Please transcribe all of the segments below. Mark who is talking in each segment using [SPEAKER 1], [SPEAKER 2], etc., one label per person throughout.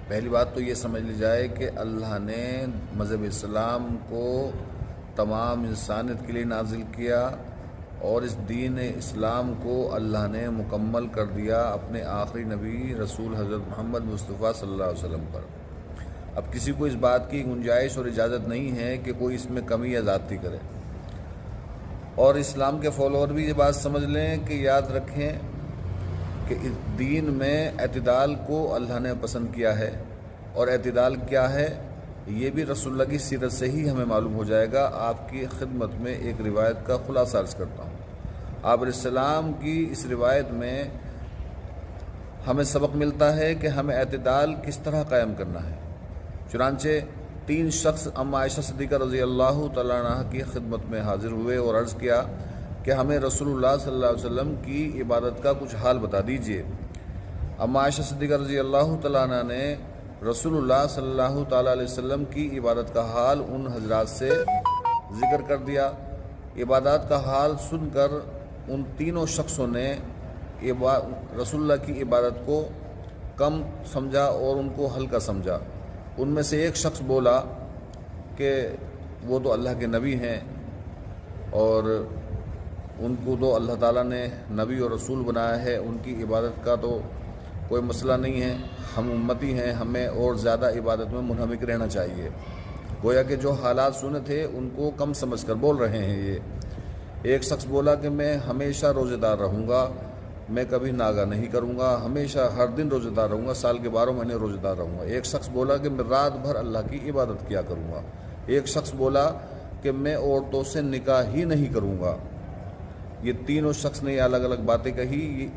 [SPEAKER 1] پہلی بات تو یہ سمجھ لی جائے کہ اللہ نے مذہب اسلام کو تمام انسانیت کے لیے نازل کیا، اور اس دین اسلام کو اللہ نے مکمل کر دیا اپنے آخری نبی رسول حضرت محمد مصطفیٰ صلی اللہ علیہ وسلم پر۔ اب کسی کو اس بات کی گنجائش اور اجازت نہیں ہے کہ کوئی اس میں کمی یا زیادتی کرے، اور اسلام کے فالوور بھی یہ بات سمجھ لیں کہ یاد رکھیں کہ اس دین میں اعتدال کو اللہ نے پسند کیا ہے، اور اعتدال کیا ہے یہ بھی رسول اللہ کی سیرت سے ہی ہمیں معلوم ہو جائے گا۔ آپ کی خدمت میں ایک روایت کا خلاصہ عرض کرتا ہوں۔ آپ علیہ السلام کی اس روایت میں ہمیں سبق ملتا ہے کہ ہمیں اعتدال کس طرح قائم کرنا ہے۔ چنانچہ 3 شخص ام عائشہ صدیقہ رضی اللہ تعالیٰ عنہ کی خدمت میں حاضر ہوئے اور عرض کیا کہ ہمیں رسول اللہ صلی اللہ علیہ وسلم کی عبادت کا کچھ حال بتا دیجئے۔ ام عائشہ صدیقہ رضی اللہ تعالیٰ عنہ نے رسول اللہ صلی اللہ تعالیٰ علیہ وسلم کی عبادت کا حال ان حضرات سے ذکر کر دیا۔ عبادات کا حال سن کر ان تینوں شخصوں نے رسول اللہ کی عبادت کو کم سمجھا اور ان کو ہلکا سمجھا۔ ان میں سے ایک شخص بولا کہ وہ تو اللہ کے نبی ہیں، اور ان کو تو اللہ تعالیٰ نے نبی اور رسول بنایا ہے، ان کی عبادت کا تو کوئی مسئلہ نہیں ہے، ہم امتی ہیں، ہمیں اور زیادہ عبادت میں منہمک رہنا چاہیے۔ گویا کہ جو حالات سنے تھے ان کو کم سمجھ کر بول رہے ہیں یہ۔ ایک شخص بولا کہ میں ہمیشہ روزہ دار رہوں گا، میں کبھی ناغہ نہیں کروں گا، ہمیشہ ہر دن روزہ دار رہوں گا، سال کے 12 مہینے روزہ دار رہوں گا۔ ایک شخص بولا کہ میں رات بھر اللہ کی عبادت کیا کروں گا۔ ایک شخص بولا کہ میں عورتوں سے نکاح ہی نہیں کروں گا۔ یہ تینوں شخص نے الگ الگ باتیں کہی۔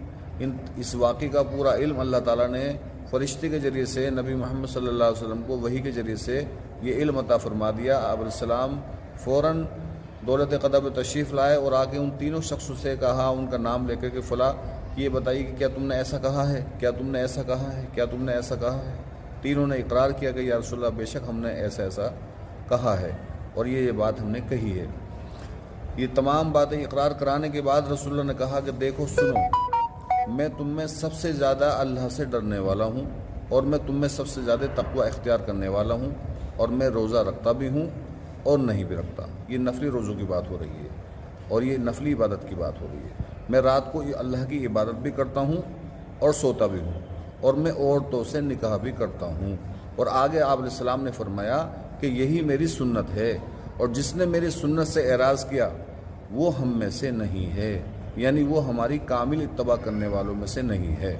[SPEAKER 1] اس واقعے کا پورا علم اللہ تعالیٰ نے فرشتے کے ذریعے سے نبی محمد صلی اللہ علیہ وسلم کو وحی کے ذریعے سے یہ علم عطا فرما دیا۔ آپ علیہ السلام فوراً دولت قدب تشریف لائے اور آ کے ان تینوں شخصوں سے کہا، ان کا نام لے کر کہ فلاں یہ بتائیے کہ کیا تم نے ایسا کہا ہے، کیا تم نے ایسا کہا ہے، کیا تم نے ایسا کہا ہے۔ تینوں نے اقرار کیا کہ یا رسول اللہ بے شک ہم نے ایسا ایسا کہا ہے، اور یہ بات ہم نے کہی ہے۔ یہ تمام باتیں اقرار کرانے کے بعد رسول اللہ نے کہا کہ دیکھو سنو، میں تم میں سب سے زیادہ اللہ سے ڈرنے والا ہوں، اور میں تم میں سب سے زیادہ تقوی اختیار کرنے والا ہوں، اور میں روزہ رکھتا بھی ہوں اور نہیں بھی رکھتا۔ یہ نفلی روزوں کی بات ہو رہی ہے، اور یہ نفلی عبادت کی بات ہو رہی ہے۔ میں رات کو اللہ کی عبادت بھی کرتا ہوں اور سوتا بھی ہوں، اور میں عورتوں سے نکاح بھی کرتا ہوں۔ اور آگے آپ علیہ السلام نے فرمایا کہ یہی میری سنت ہے، اور جس نے میری سنت سے اعراض کیا وہ ہم میں سے نہیں ہے، یعنی وہ ہماری کامل اتباع کرنے والوں میں سے نہیں ہے۔